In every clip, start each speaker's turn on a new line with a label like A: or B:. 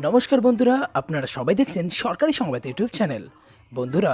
A: নমস্কার বন্ধুরা, আপনারা সবাই দেখছেন সরকারি সংবাদ ইউটিউব চ্যানেল। বন্ধুরা,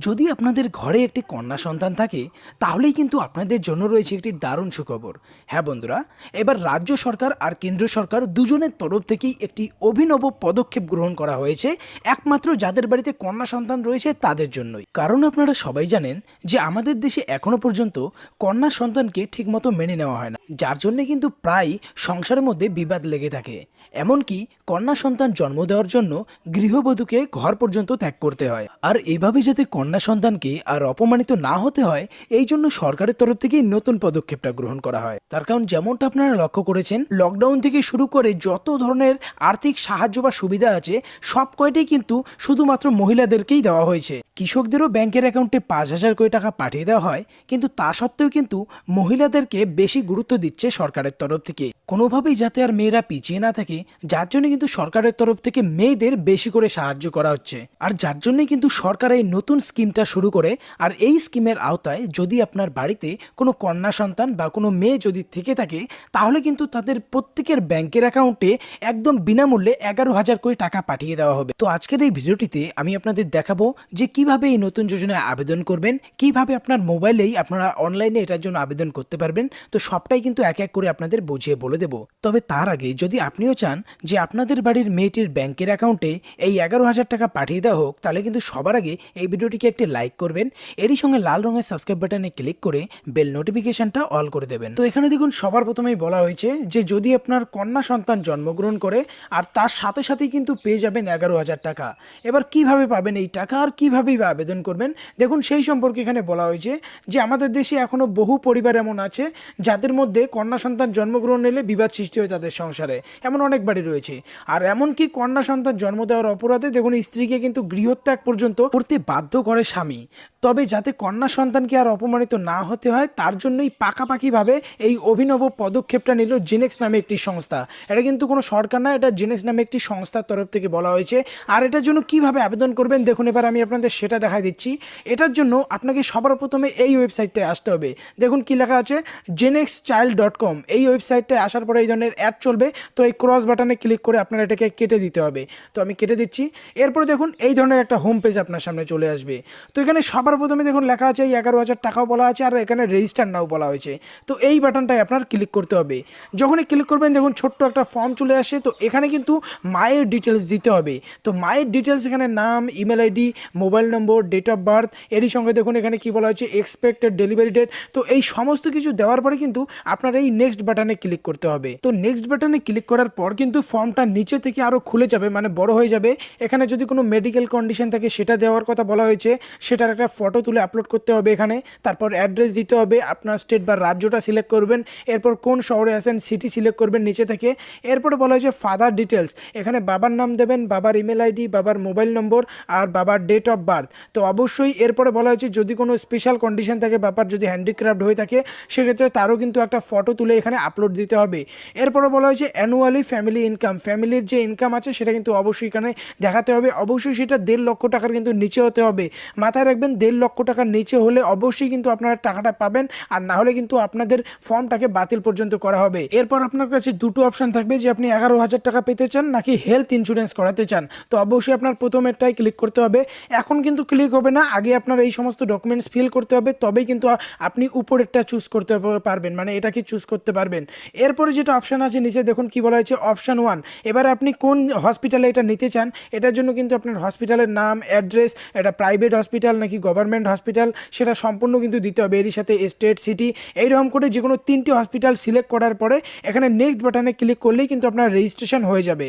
A: যদি আপনাদের ঘরে একটি কন্যা সন্তান থাকে তাহলেই কিন্তু আপনাদের জন্য রয়েছে একটি দারুণ সুখবর। হ্যাঁ বন্ধুরা, এবার রাজ্য সরকার আর কেন্দ্র সরকার দুজনের তরফ থেকেই একটি অভিনব পদক্ষেপ গ্রহণ করা হয়েছে একমাত্র যাদের বাড়িতে কন্যা সন্তান রয়েছে তাদের জন্যই। কারণ আপনারা সবাই জানেন যে আমাদের দেশে এখনো পর্যন্ত কন্যা সন্তানকে ঠিকমতো মেনে নেওয়া হয় না, যার জন্য কিন্তু প্রায় সংসারের মধ্যে বিবাদ লেগে থাকে। এমনকি কন্যা সন্তান জন্ম দেওয়ার জন্য গৃহবধূকে ঘর পর্যন্ত ত্যাগ করতে হয়। আর এইভাবে যাতে কন্যা সন্তানকে আর অপমানিত না হতে হয়, এই জন্য সরকারের তরফ থেকে নতুন পদক্ষেপটা গ্রহণ করা হয়। তার কারণ যেমনটা আপনারা লক্ষ্য করেছেন, লকডাউন থেকে শুরু করে যত ধরনের আর্থিক সাহায্য বা সুবিধা আছে সব কয়টাই কিন্তু শুধুমাত্র মহিলাদেরকেই দেওয়া হয়েছে। কৃষকদেরও ব্যাংকের অ্যাকাউন্টে 5,000 কোটি টাকা পাঠিয়ে দেওয়া হয়, কিন্তু তা সত্ত্বেও কিন্তু মহিলাদেরকে বেশি গুরুত্ব দিচ্ছে সরকারের তরফ থেকে, কোনোভাবেই যাতে আর মেয়েরা পিছিয়ে না থাকে, যার জন্য কিন্তু সরকারের তরফ থেকে মেয়েদের বেশি করে সাহায্য করা হচ্ছে। আর যার জন্যই কিন্তু সরকার এই নতুন স্কিমটা শুরু করে। আর এই স্কিমের আওতায় যদি আপনার বাড়িতে কোনো কন্যা সন্তান বা কোনো মেয়ে যদি থেকে থাকে, তাহলে কিন্তু তাদের প্রত্যেকের ব্যাংকের অ্যাকাউন্টে একদম বিনামূল্যে 11,000 কোটি টাকা পাঠিয়ে দেওয়া হবে। তো আজকের এই ভিডিওটিতে আমি আপনাদের দেখাবো যে কিভাবে এই নতুন যোজনায় আবেদন করবেন, কিভাবে আপনার মোবাইলেই আপনারা অনলাইনে এটার জন্য আবেদন করতে পারবেন। তো সবটাই কিন্তু এক এক করে আপনাদের বুঝিয়ে বলে দেব। তবে তার আগে যদি আপনিও চান যে আপনাদের বাড়ির মেয়েটির ব্যাংকের অ্যাকাউন্টে এই 11,000 টাকা পাঠিয়ে দেওয়া হোক, তাহলে কিন্তু সবার আগে এই ভিডিওটিকে একটি লাইক করবেন, এরই সঙ্গে লাল রঙের সাবস্ক্রাইব বাটনে ক্লিক করে বেল নোটিফিকেশনটা অল করে দেবেন। তো এখানে দেখুন সবার প্রথমেই বলা হয়েছে যে যদি আপনার কন্যা সন্তান জন্মগ্রহণ করে আর তার সাথে সাথেই কিন্তু পেয়ে যাবেন 11,000 টাকা। এবার কিভাবে পাবেন এই টাকা আর কিভাবেই বা আবেদন করবেন, দেখুন সেই সম্পর্কে এখানে বলা হয়েছে যে আমাদের দেশে এখনো বহু পরিবার এমন আছে যাদের মধ্যে কন্যা সন্তান জন্মগ্রহণ এলে বিবাদ সৃষ্টি হয় তাদের সংসারে, এমন অনেক বাড়ি রয়েছে। আর এমনকি কন্যা সন্তান জন্ম দেওয়ার অপরাধে দেখুন স্ত্রীকে কিন্তু গৃহত্যাগ পর্যন্ত করতে বাধ্য করে স্বামী। তবে যাতে কন্যা সন্তানকে আর অপমানিত না হতে হয় তার জন্যই পাকাপাকিভাবে এই অভিনব পদক্ষেপটা নিল জেনেক্স নামে একটি সংস্থা। এটা কিন্তু কোনো সরকার না, এটা জেনেক্স নামে একটি সংস্থার তরফ থেকে বলা হয়েছে। আর এটার জন্য কিভাবে আবেদন করবেন দেখুন, এবার আমি আপনাদের সেটা দেখাই দিচ্ছি। এটার জন্য আপনাকে সবার প্রথমে এই ওয়েবসাইটটায় আসতে হবে। দেখুন কি লেখা আছে, genexchild.com। এই ওয়েবসাইটটায় আসার পরে এই ধরনের অ্যাড চলবে। তো এই ক্রস বাটনে ক্লিক করে আপনারা এটাকে কেটে দিতে হবে। তো আমি কেটে দিচ্ছি। এরপরে দেখুন এই ধরনের একটা হোম পেজ আপনার সামনে চলে আসবে। তো এখানে সবার প্রথমে দেখুন লেখা আছে এই 11,000 টাকাও বলা আছে, আর এখানে রেজিস্টার নাও বলা হয়েছে। তো এই বাটনটায় আপনার ক্লিক করতে হবে। যখনই ক্লিক করবেন দেখুন ছোট্ট একটা ফর্ম চলে আসে। তো এখানে কিন্তু মায়ের ডিটেলস দিতে হবে। তো মায়ের ডিটেলস এখানে নাম, email ID, mobile number, date of birth, এরই সঙ্গে দেখুন এখানে কি বলা হয়েছে এক্সপেক্টেড ডেলিভারি ডেট। তো এই সমস্ত কিছু দেওয়ার পরে কিন্তু আপনার এই নেক্সট বাটনে ক্লিক করতে হবে। তো নেক্সট বাটনে ক্লিক করার পর কিন্তু ফর্মটা নিচে থেকে আরও খুলে যাবে, মানে বড় হয়ে যাবে। এখানে যদি কোনো মেডিকেল কন্ডিশন থাকে সেটা দেওয়ার কথা বলা হয়েছে, সেটার একটা ফটো তুলে আপলোড করতে হবে এখানে। তারপর অ্যাড্রেস দিতে হবে, আপনার স্টেট বা রাজ্যটা সিলেক্ট করবেন। এরপর কোন শহরে আছেন সিটি সিলেক্ট করবেন নিচে থেকে। এরপরে বলা হয়েছে ফাদার ডিটেলস, এখানে বাবার নাম দেবেন, বাবার ইমেল আইডি, বাবার মোবাইল নম্বর আর বাবার ডেট অফ বার্থ। তো অবশ্যই এরপরে বলা হয়েছে যদি কোনো স্পেশাল কন্ডিশন থাকে, বাবার যদি হ্যান্ডিক্রাফট হয়ে থাকে সেক্ষেত্রে তারও কিন্তু একটা ফটো তুলে এখানে আপলোড দিতে হবে। এরপরে বলা হয়েছে অ্যানুয়ালি ফ্যামিলি ইনকাম, ফ্যামিলির যে ইনকাম আছে সেটা কিন্তু অবশ্যই এখানে দেখাতে হবে। অবশ্যই সেটা 1.5 লক্ষ টাকার কিন্তু নিচে হতে হবে। মাথায় রাখবেন 1.5 লক্ষ টাকার নিচে হলে অবশ্যই কিন্তু আপনারা টাকাটা পাবেন, আর না হলে কিন্তু আপনাদের ফর্মটাকে বাতিল পর্যন্ত করা হবে। এরপর আপনার কাছে দুটো অপশন থাকবে যে আপনি 11,000 টাকা পেতে চান নাকি হেলথ ইন্স্যুরেন্স করাতে চান। তো অবশ্যই আপনার প্রথমেরটাই ক্লিক করতে হবে। এখন কিন্তু ক্লিক হবে না, আগে আপনার এই সমস্ত ডকুমেন্টস ফিল করতে হবে, তবেই কিন্তু আপনি উপরেরটা চুজ করতে পারবেন, মানে এটাকে চুজ করতে পারবেন। এরপরে যেটা অপশান আছে নিচে দেখুন কি বলা হয়েছে অপশান 1। এবার আপনি কোন হসপিটালে এটা নিতে চান, এটার জন্য কিন্তু আপনার হসপিটালের নাম, অ্যাড্রেস, এটা প্রাইভেট হসপিটাল নাকি গভর্নমেন্ট হসপিটাল সেটা সম্পূর্ণ কিন্তু দিতে হবে। এরই সাথে স্টেট, সিটি, এইরকম করে যে কোনো 3টি হসপিটাল সিলেক্ট করার পরে এখানে নেক্সট বাটনে ক্লিক করলেই কিন্তু আপনার রেজিস্ট্রেশন হয়ে যাবে।